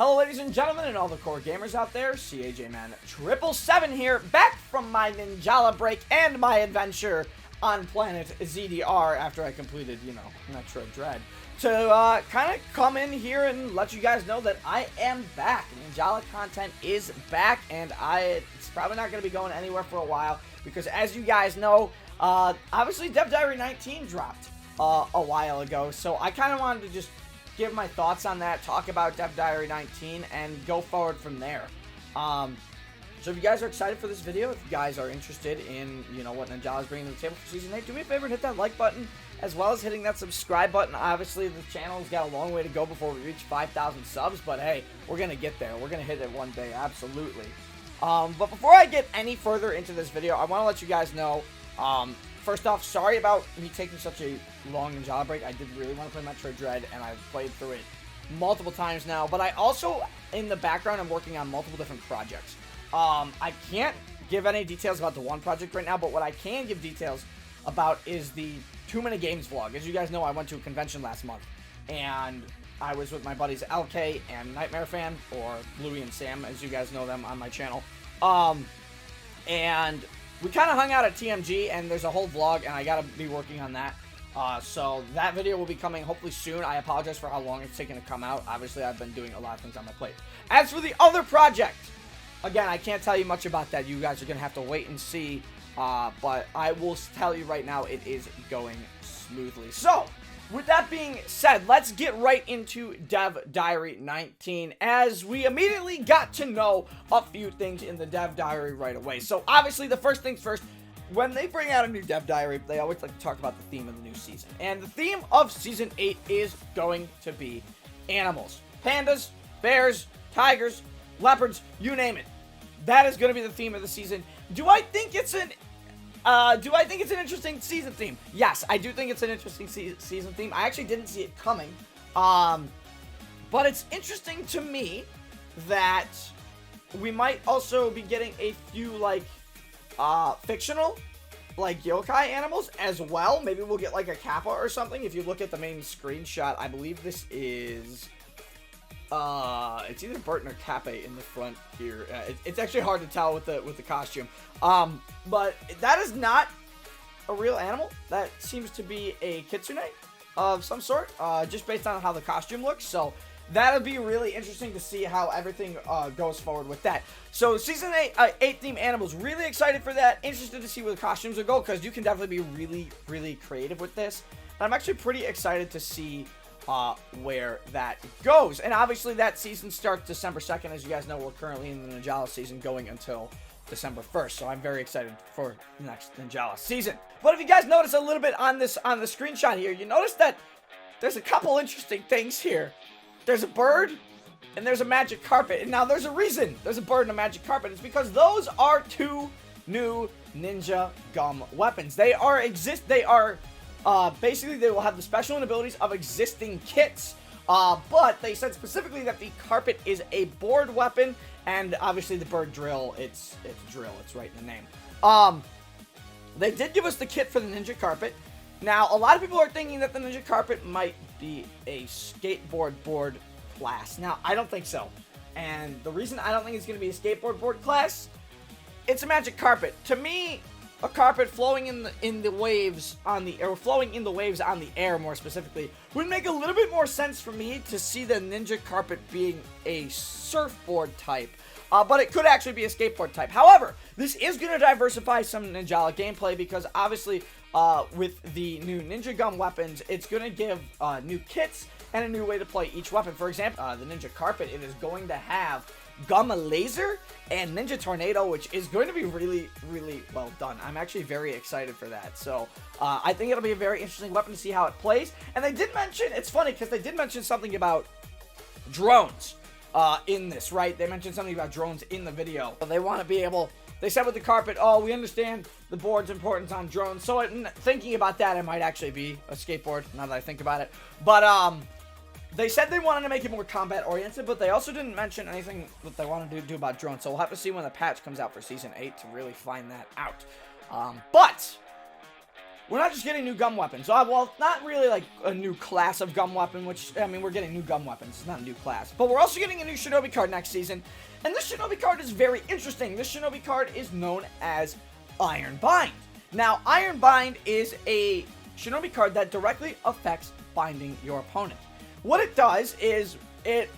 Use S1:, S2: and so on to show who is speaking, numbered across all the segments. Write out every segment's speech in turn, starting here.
S1: Hello ladies and gentlemen and all the core gamers out there, CAJman777 here, back from my Ninjala break and my adventure on planet ZDR after I completed, Metroid Dread, to kind of come in here and let you guys know that I am back. Ninjala content is back, and it's probably not going to be going anywhere for a while, because as you guys know, obviously Dev Diary 19 dropped a while ago, so I kind of wanted to just give my thoughts on that, talk about Dev Diary 19, and go forward from there. So if you guys are excited for this video, if you guys are interested in, what Ninjala is bringing to the table for Season 8, do me a favor and hit that like button, as well as hitting that subscribe button. Obviously, the channel's got a long way to go before we reach 5,000 subs, but hey, we're going to get there. We're going to hit it one day, absolutely. But before I get any further into this video, I want to let you guys know, first off, sorry about me taking such a long Ninjala break. I did really want to play Metroid Dread, and I've played through it multiple times now. But I also, in the background, I'm working on multiple different projects. I can't give any details about the one project right now, but what I can give details about is the 2 Minute Games vlog. As you guys know, I went to a convention last month, and I was with my buddies LK and Nightmare Fan, or Bluey and Sam, as you guys know them on my channel. And we kind of hung out at TMG, and there's a whole vlog, and I gotta be working on that. So that video will be coming hopefully soon. I apologize for how long it's taken to come out. Obviously, I've been doing a lot of things on my plate. As for the other project, again, I can't tell you much about that. You guys are gonna have to wait and see. But I will tell you right now, it is going smoothly. So, with that being said, let's get right into Dev Diary 19, as we immediately got to know a few things in the Dev Diary right away. So, obviously, the first things first, when they bring out a new Dev Diary, they always like to talk about the theme of the new season. And the theme of Season 8 is going to be animals. Pandas, bears, tigers, leopards, you name it. That is going to be the theme of the season. Do I think it's an interesting season theme? Yes, I do think it's an interesting season theme. I actually didn't see it coming. But it's interesting to me that we might also be getting a few, fictional, yokai animals as well. Maybe we'll get, a kappa or something. If you look at the main screenshot, I believe this is... it's either Burton or Kappa in the front here. It's actually hard to tell with the costume. But that is not a real animal. That seems to be a kitsune of some sort, just based on how the costume looks. So that'll be really interesting to see how everything goes forward with that. So Season 8 theme animals, really excited for that. Interested to see where the costumes will go, because you can definitely be really, really creative with this. And I'm actually pretty excited to see where that goes. And obviously that season starts December 2nd. As you guys know, we're currently in the Ninjala season going until December 1st, so I'm very excited for the next Ninjala season. But if you guys notice a little bit on the screenshot here, you notice that there's a couple interesting things here. There's a bird and there's a magic carpet. And now there's a reason there's a bird and a magic carpet. It's because those are 2 new Ninja Gum weapons. Basically, they will have the special abilities of existing kits, but they said specifically that the carpet is a board weapon, and obviously the bird drill, it's drill, it's right in the name. They did give us the kit for the ninja carpet. Now, a lot of people are thinking that the ninja carpet might be a skateboard board class. Now, I don't think so, and the reason I don't think it's going to be a skateboard board class, it's a magic carpet. To me, a carpet flowing in the waves on the air, more specifically, would make a little bit more sense for me to see the ninja carpet being a surfboard type. But it could actually be a skateboard type. However, this is going to diversify some Ninjala gameplay, because obviously with the new Ninja Gum weapons, it's going to give new kits and a new way to play each weapon. For example, the Ninja Carpet, it is going to have Gamma Laser and Ninja Tornado, which is going to be really, really well done. I'm actually very excited for that. So I think it'll be a very interesting weapon to see how it plays. And they did mention, it's funny because they did mention something about drones in this, right? They mentioned something about drones in the video. They want to be able, they said with the carpet, oh, we understand the board's importance on drones. So thinking about that, it might actually be a skateboard, now that I think about it. But they said they wanted to make it more combat-oriented, but they also didn't mention anything that they wanted to do about drones. So we'll have to see when the patch comes out for Season 8 to really find that out. But we're not just getting new gum weapons. Well, not really like a new class of gum weapon, which, I mean, we're getting new gum weapons. It's not a new class. But we're also getting a new Shinobi card next season. And this Shinobi card is very interesting. This Shinobi card is known as Iron Bind. Now, Iron Bind is a Shinobi card that directly affects binding your opponent. What it does is it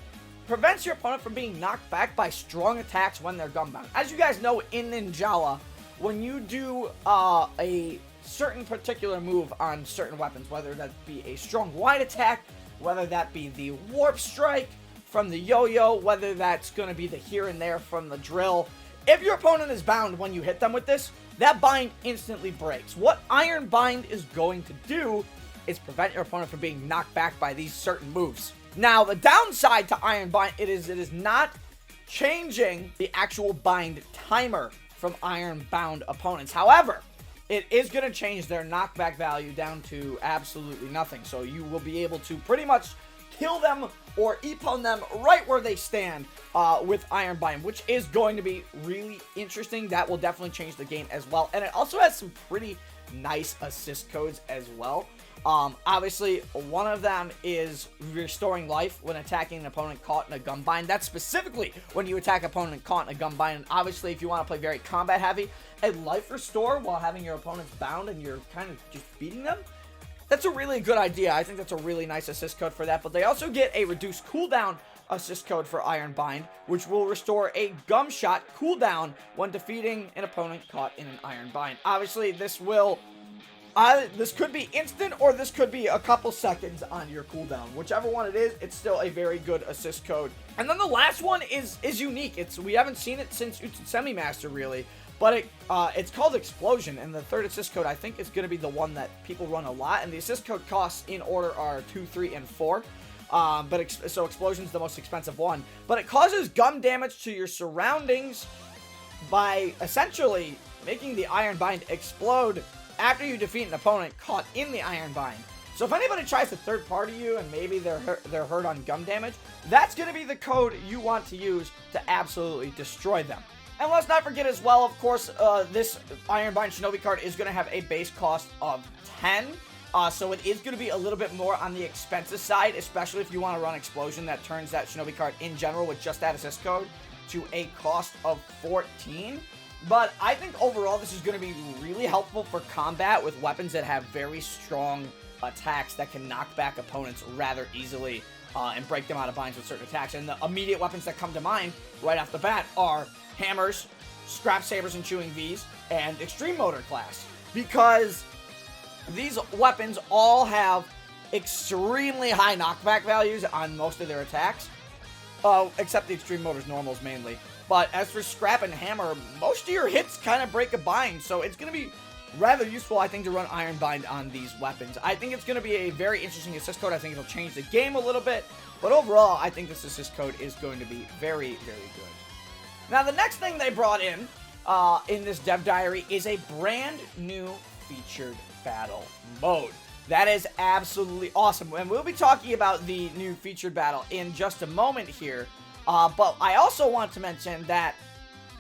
S1: prevents your opponent from being knocked back by strong attacks when they're gum bound. As you guys know, in Ninjala, when you do a certain particular move on certain weapons, whether that be a strong wide attack, whether that be the warp strike from the yo-yo, whether that's going to be the here and there from the drill, if your opponent is bound when you hit them with this, that bind instantly breaks. What Iron Bind is going to do is prevent your opponent from being knocked back by these certain moves. Now, the downside to Iron Bind, it is not changing the actual bind timer from iron bound opponents. However, it is going to change their knockback value down to absolutely nothing. So you will be able to pretty much kill them or epon them right where they stand with Iron Bind, which is going to be really interesting. That will definitely change the game as well. And it also has some pretty nice assist codes as well. Obviously, one of them is restoring life when attacking an opponent caught in a gum bind. That's specifically when you attack an opponent caught in a gum bind. And obviously, if you want to play very combat heavy, a life restore while having your opponents bound and you're kind of just beating them, that's a really good idea. I think that's a really nice assist code for that. But they also get a reduced cooldown assist code for Iron Bind, which will restore a gum shot cooldown when defeating an opponent caught in an Iron Bind. Obviously, this will... this could be instant, or this could be a couple seconds on your cooldown. Whichever one it is, it's still a very good assist code. And then the last one is unique. We haven't seen it since Utsumi Master, really. But it's called Explosion, and the third assist code, I think, is going to be the one that people run a lot. And the assist code costs in order are 2, 3, and 4. So Explosion's the most expensive one. But it causes gum damage to your surroundings by essentially making the Iron Bind explode after you defeat an opponent caught in the Iron Bind. So if anybody tries to third party you and maybe they're hurt on gum damage, that's going to be the code you want to use to absolutely destroy them. And let's not forget as well, of course, this Iron Bind Shinobi card is going to have a base cost of 10. So it is going to be a little bit more on the expensive side, especially if you want to run Explosion that turns that Shinobi card in general with just that assist code to a cost of 14. But I think overall this is going to be really helpful for combat with weapons that have very strong attacks that can knock back opponents rather easily and break them out of binds with certain attacks. And the immediate weapons that come to mind right off the bat are hammers, scrap sabers and chewing Vs, and extreme motor class. Because these weapons all have extremely high knockback values on most of their attacks. Except the extreme motors normals mainly. But as for scrap and hammer, most of your hits kind of break a bind, so it's going to be rather useful, I think, to run Iron Bind on these weapons. I think it's going to be a very interesting assist code. I think it'll change the game a little bit, but overall, I think this assist code is going to be very, very good. Now, the next thing they brought in this dev diary is a brand new featured battle mode. That is absolutely awesome, and we'll be talking about the new featured battle in just a moment here. But I also want to mention that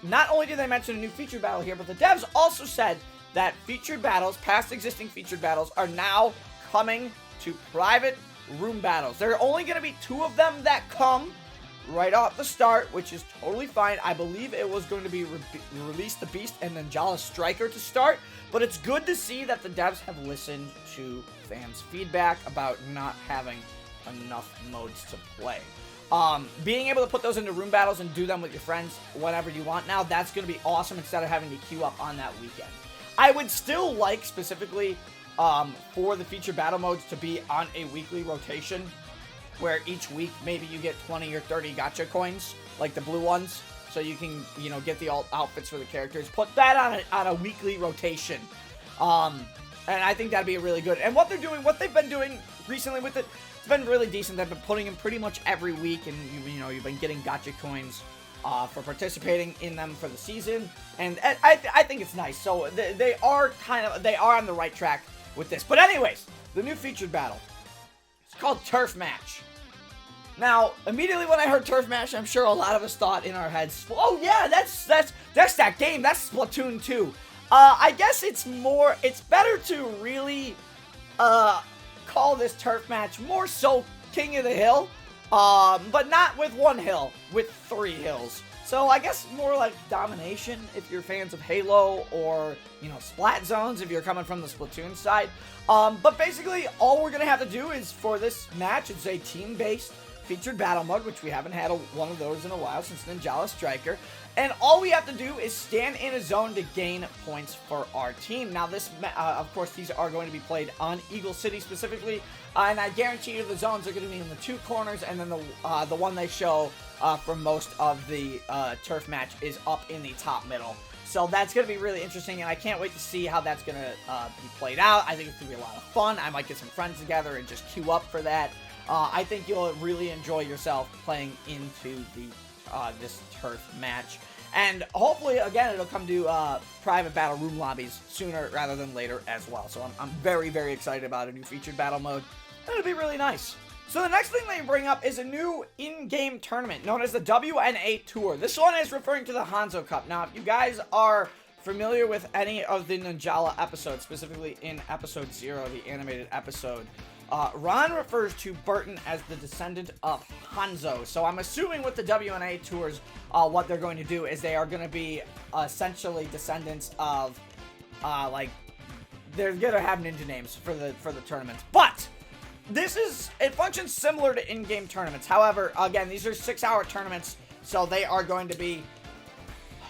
S1: not only did they mention a new featured battle here, but the devs also said that featured battles, past existing featured battles, are now coming to private room battles. There are only going to be 2 of them that come right off the start, which is totally fine. I believe it was going to be Release the Beast and Ninjala Striker to start, but it's good to see that the devs have listened to fans' feedback about not having enough modes to play. Being able to put those into room battles and do them with your friends whenever you want now, that's going to be awesome instead of having to queue up on that weekend. I would still like, specifically, for the featured battle modes to be on a weekly rotation, where each week maybe you get 20 or 30 gacha coins, like the blue ones, so you can, get the alt outfits for the characters. Put that on a weekly rotation. And I think that'd be really good. And what they've been doing recently with it, it's been really decent. They've been putting them pretty much every week, and you've been getting gacha coins for participating in them for the season, and I think it's nice. So they are on the right track with this. But anyways, the new featured battle, it's called Turf Match. Now, immediately when I heard Turf Match, I'm sure a lot of us thought in our heads, oh yeah, that's that game, that's Splatoon 2. I guess it's better to really, call this turf match more so King of the Hill, but not with one hill, with 3 hills. So I guess more like domination if you're fans of Halo, or, you know, Splat Zones if you're coming from the Splatoon side. But basically, all we're going to have to do is, for this match, it's a team-based featured battle mode, which we haven't had one of those in a while since Ninjala Striker. And all we have to do is stand in a zone to gain points for our team. Now, this, of course, these are going to be played on Eagle City specifically, and I guarantee you the zones are going to be in the 2 corners, and then the one they show for most of the turf match is up in the top middle. So that's going to be really interesting, and I can't wait to see how that's going to be played out. I think it's going to be a lot of fun. I might get some friends together and just queue up for that. I think you'll really enjoy yourself playing into the this turf match. And hopefully, again, it'll come to private battle room lobbies sooner rather than later as well. So I'm very, very excited about a new featured battle mode. It'll be really nice. So the next thing they bring up is a new in-game tournament known as the WNA Tour. This one is referring to the Hanzo Cup. Now, if you guys are familiar with any of the Ninjala episodes, specifically in episode 0, the animated episode, Ron refers to Burton as the descendant of Hanzo. So I'm assuming with the WNA Tours, what they're going to do is they are going to be essentially descendants of, they're going to have ninja names for the tournaments. But it functions similar to in-game tournaments. However, again, these are 6-hour tournaments, so they are going to be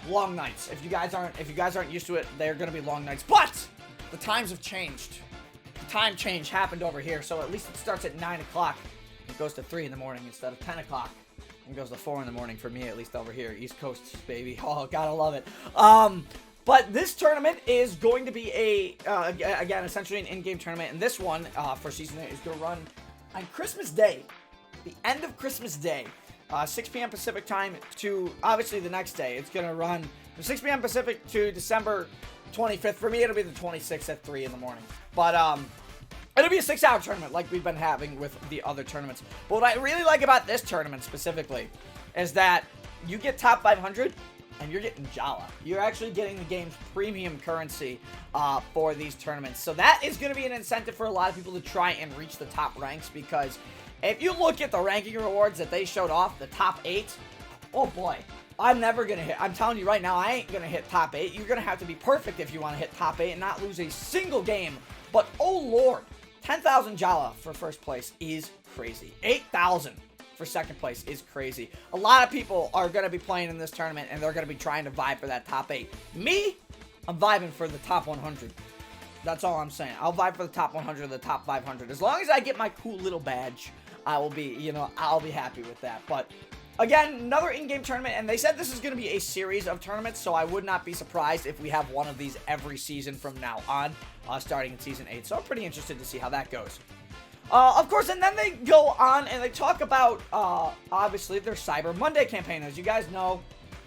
S1: long nights. If you guys aren't used to it, they're going to be long nights. But the times have changed. The time change happened over here, so at least it starts at 9 o'clock. It goes to 3 in the morning instead of 10 o'clock. It goes to 4 in the morning for me, at least over here. East Coast, baby. Oh, gotta love it. But this tournament is going to be again, essentially an in-game tournament. And this one, for Season 8, is going to run on Christmas Day. The end of Christmas Day. 6 p.m. Pacific time to, obviously, the next day. It's going to run from 6 p.m. Pacific to December 25th. For me, it'll be the 26th at 3 in the morning. But, it'll be a 6-hour tournament like we've been having with the other tournaments. But what I really like about this tournament specifically is that you get top 500 and you're getting Jala. You're actually getting the game's premium currency for these tournaments. So that is going to be an incentive for a lot of people to try and reach the top ranks, because if you look at the ranking rewards that they showed off, the top 8, oh boy, I'm never going to hit. I'm telling you right now, I ain't going to hit top 8. You're going to have to be perfect if you want to hit top 8 and not lose a single game. But oh lord, 10,000 Jala for first place is crazy. 8,000 for second place is crazy. A lot of people are going to be playing in this tournament, and they're going to be trying to vibe for that top 8. Me, I'm vibing for the top 100. That's all I'm saying. I'll vibe for the top 100, the top 500. As long as I get my cool little badge, I will be, I'll be happy with that. But again, another in-game tournament, and they said this is going to be a series of tournaments, so I would not be surprised if we have one of these every season from now on, starting in Season 8. So I'm pretty interested to see how that goes. Of course, and then they go on and they talk about, obviously, their Cyber Monday campaign. As you guys know,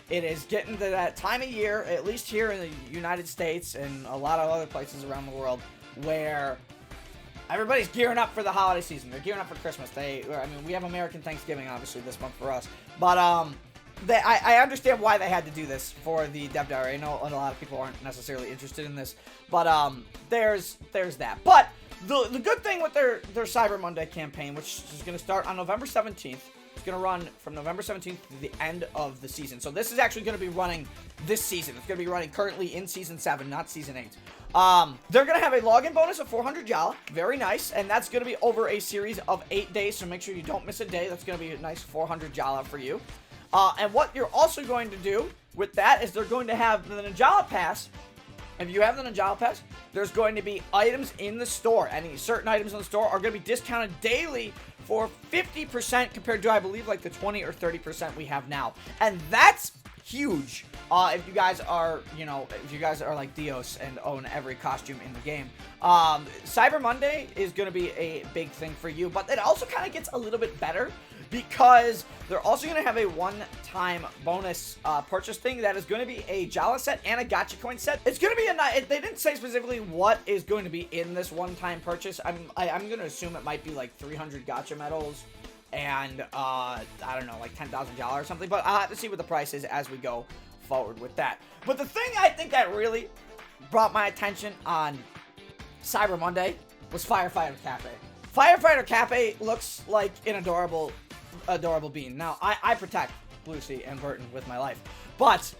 S1: it is getting to that time of year, at least here in the United States and a lot of other places around the world, where everybody's gearing up for the holiday season. They're gearing up for Christmas. We have American Thanksgiving, obviously, this month for us. But, I understand why they had to do this for the Dev Diary. I know a lot of people aren't necessarily interested in this, but, there's that. But the good thing with their Cyber Monday campaign, which is going to start on November 17th, it's going to run from November 17th to the end of the season. So this is actually going to be running this season. It's going to be running currently in Season 7, not Season 8. They're going to have a login bonus of 400 Jala. Very nice. And that's going to be over a series of 8 days. So make sure you don't miss a day. That's going to be a nice 400 Jala for you. And what you're also going to do with that is they're going to have the Ninjala Pass. If you have the Ninjala Pass, there's going to be items in the store. Any certain items in the store are going to be discounted daily for 50% compared to, I believe, like the 20 or 30% we have now. And that's huge. If you guys are, like Dios and own every costume in the game. Cyber Monday is going to be a big thing for you, but it also kind of gets a little bit better, because they're also going to have a one-time bonus purchase thing that is going to be a Jala set and a Gacha coin set. It's going to be they didn't say specifically what is going to be in this one-time purchase. I'm going to assume it might be like 300 Gacha medals and, I don't know, like 10,000 Jala or something. But I'll have to see what the price is as we go forward with that. But the thing I think that really brought my attention on Cyber Monday was Firefighter Cafe. Firefighter Cafe looks like an adorable bean. Now, I protect Lucy and Burton with my life, but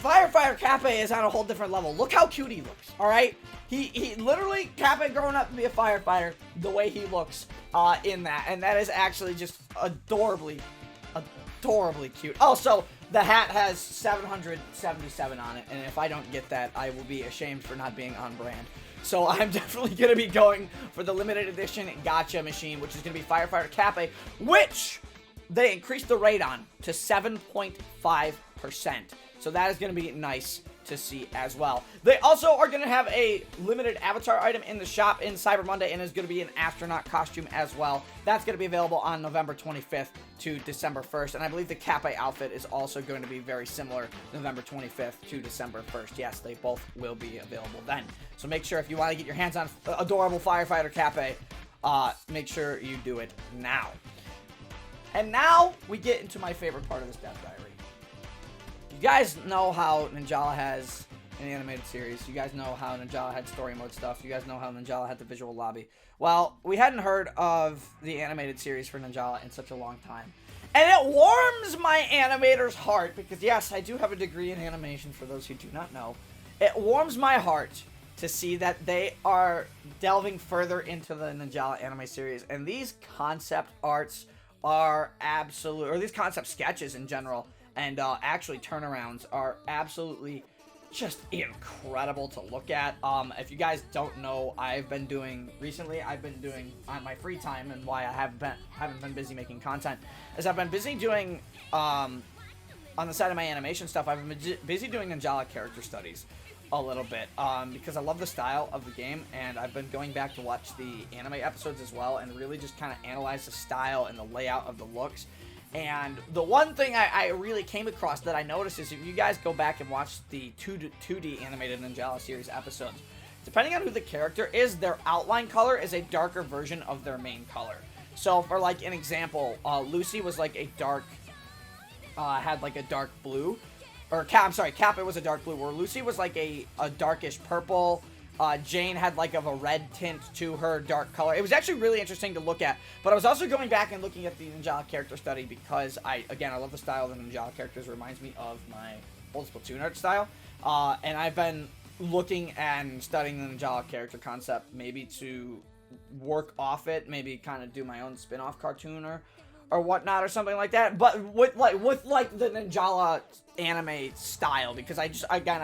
S1: Firefighter Cafe is on a whole different level. Look how cute he looks, alright? He literally, Cafe growing up to be a firefighter, the way he looks in that, and that is actually just adorably cute. Also, the hat has 777 on it, and if I don't get that, I will be ashamed for not being on brand. So I'm definitely going to be going for the limited edition gacha machine, which is going to be Firefighter Cafe, which they increased the rate on to 7.5%. So that is going to be nice to see as well. They also are going to have a limited avatar item in the shop in Cyber Monday, and is going to be an astronaut costume as well. That's going to be available on November 25th to December 1st, and I believe the Cafe outfit is also going to be very similar, November 25th to December 1st. Yes, they both will be available then. So make sure if you want to get your hands on adorable Firefighter Cafe, make sure you do it now. And now we get into my favorite part of this dev diary. You guys know how Ninjala has an animated series. You guys know how Ninjala had story mode stuff. You guys know how Ninjala had the visual lobby. Well, we hadn't heard of the animated series for Ninjala in such a long time. And it warms my animator's heart, because yes, I do have a degree in animation for those who do not know. It warms my heart to see that they are delving further into the Ninjala anime series. And these concept arts are absolute, or these concept sketches in general, and actually turnarounds are absolutely just incredible to look at. If you guys don't know, I've been doing on my free time, and why I haven't been busy making content, is I've been busy doing on the side of my animation stuff. I've been busy doing Ninjala character studies a little bit, because I love the style of the game, and I've been going back to watch the anime episodes as well, and really just kind of analyze the style and the layout of the looks. And the one thing I really came across that I noticed is, if you guys go back and watch the 2D animated Ninjala series episodes, depending on who the character is, their outline color is a darker version of their main color. So for like an example, Lucy was like a dark, had like a dark blue, or Kappa was a dark blue, where Lucy was like a darkish purple. Jane had like of a red tint to her dark color. It was actually really interesting to look at, but I was also going back and looking at the Ninjala character study, because I love the style of the Ninjala characters. It reminds me of my old Splatoon art style, and I've been looking and studying the Ninjala character concept, maybe to work off it, maybe kind of do my own spin-off cartoon or whatnot, or something like that, but with the Ninjala anime style, because I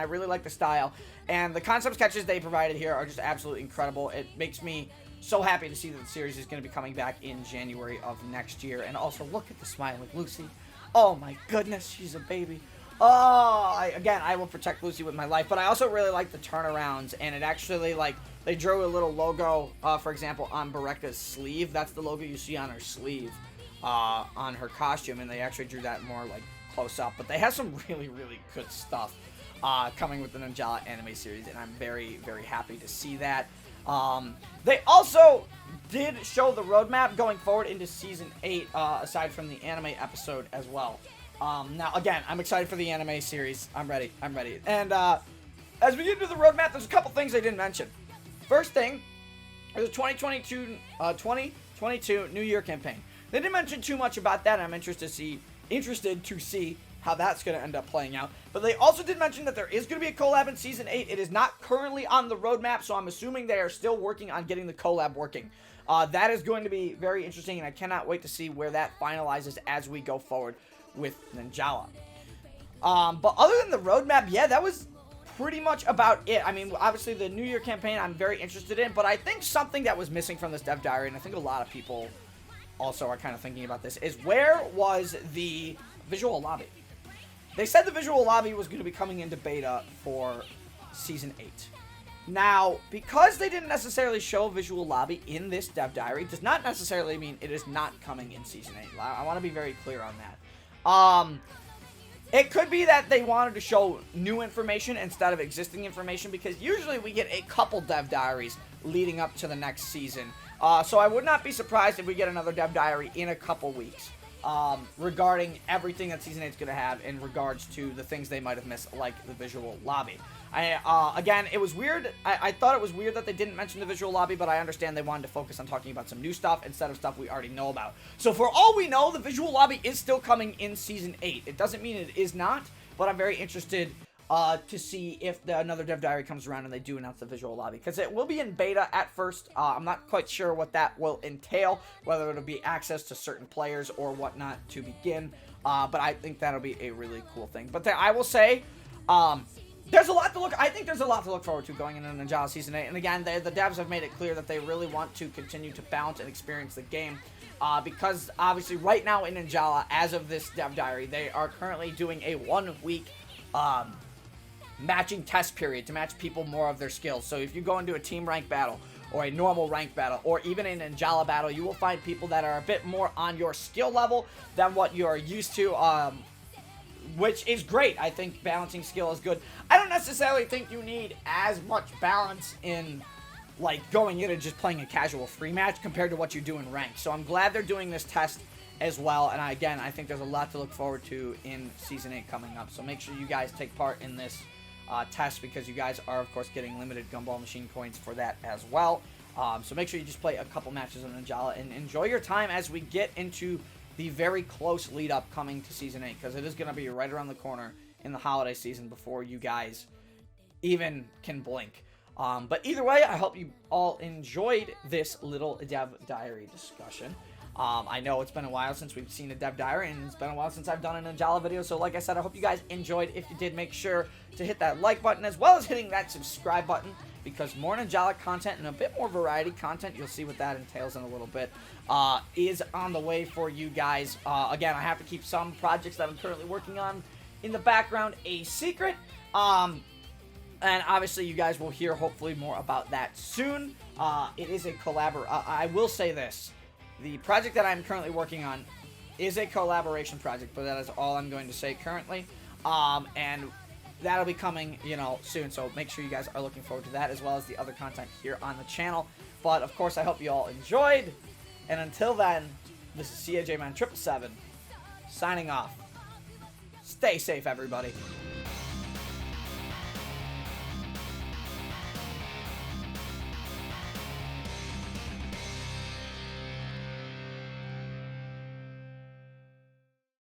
S1: really like the style, and the concept sketches they provided here are just absolutely incredible. It makes me so happy to see that the series is going to be coming back in January of next year. And also, look at the smiling Lucy. Oh my goodness, she's a baby. Oh, I will protect Lucy with my life, but I also really like the turnarounds, and it actually, like, they drew a little logo, for example, on Bareka's sleeve. That's the logo you see on her sleeve, on her costume, and they actually drew that more, like, close up. But they have some really, really good stuff coming with the Ninjala anime series, and I'm very, very happy to see that. They also did show the roadmap going forward into Season 8, aside from the anime episode as well. Now, again, I'm excited for the anime series. I'm ready. And as we get into the roadmap, there's a couple things they didn't mention. First thing, there's a 2022 New Year campaign. They didn't mention too much about that, and I'm interested to see how that's going to end up playing out. But they also did mention that there is going to be a collab in Season 8. It is not currently on the roadmap, so I'm assuming they are still working on getting the collab working. That is going to be very interesting, and I cannot wait to see where that finalizes as we go forward with Ninjala. But other than the roadmap, yeah, that was pretty much about it. I mean, obviously the New Year campaign I'm very interested in, but I think something that was missing from this dev diary, and I think a lot of people also are kind of thinking about this, is where was the visual lobby? They said the visual lobby was going to be coming into beta for Season 8. Now, because they didn't necessarily show visual lobby in this dev diary, does not necessarily mean it is not coming in Season 8. I want to be very clear on that. It could be that they wanted to show new information instead of existing information, because usually we get a couple dev diaries leading up to the next season. So I would not be surprised if we get another dev diary in a couple weeks. Regarding everything that Season 8 is going to have in regards to the things they might have missed, like the visual lobby. Again, it was weird. I thought it was weird that they didn't mention the visual lobby, but I understand they wanted to focus on talking about some new stuff instead of stuff we already know about. So for all we know, the visual lobby is still coming in Season 8. It doesn't mean it is not, but I'm very interested to see if another Dev Diary comes around and they do announce the visual lobby, because it will be in beta at first. I'm not quite sure what that will entail, whether it'll be access to certain players or whatnot to begin, but I think that'll be a really cool thing. But I will say, there's a lot to look. I think there's a lot to look forward to going into Ninjala Season 8. And again, the devs have made it clear that they really want to continue to bounce and experience the game. Because obviously right now in Ninjala, as of this Dev Diary, they are currently doing a 1-week matching test period to match people more of their skills. So if you go into a team rank battle or a normal rank battle or even a Ninjala battle, you will find people that are a bit more on your skill level than what you're used to, which is great. I think balancing skill is good. I don't necessarily think you need as much balance in like going in and just playing a casual free match compared to what you do in rank. So I'm glad they're doing this test as well. And again, I think there's a lot to look forward to in Season 8 coming up. So make sure you guys take part in this test, because you guys are, of course, getting limited Gumball Machine coins for that as well. So make sure you just play a couple matches of Ninjala and enjoy your time as we get into the very close lead up coming to Season 8, because it is going to be right around the corner in the holiday season before you guys even can blink. But either way, I hope you all enjoyed this little Dev Diary discussion. I know it's been a while since we've seen a Dev Diary, and it's been a while since I've done a Ninjala video, so like I said, I hope you guys enjoyed. If you did, make sure to hit that like button as well as hitting that subscribe button, because more Ninjala content and a bit more variety content, you'll see what that entails in a little bit, is on the way for you guys. Again, I have to keep some projects that I'm currently working on in the background a secret, and obviously you guys will hear hopefully more about that soon. It is a I will say this. The project that I'm currently working on is a collaboration project, but that is all I'm going to say currently. And that'll be coming, soon. So make sure you guys are looking forward to that, as well as the other content here on the channel. But of course, I hope you all enjoyed. And until then, this is CAJ Man 777 signing off. Stay safe, everybody.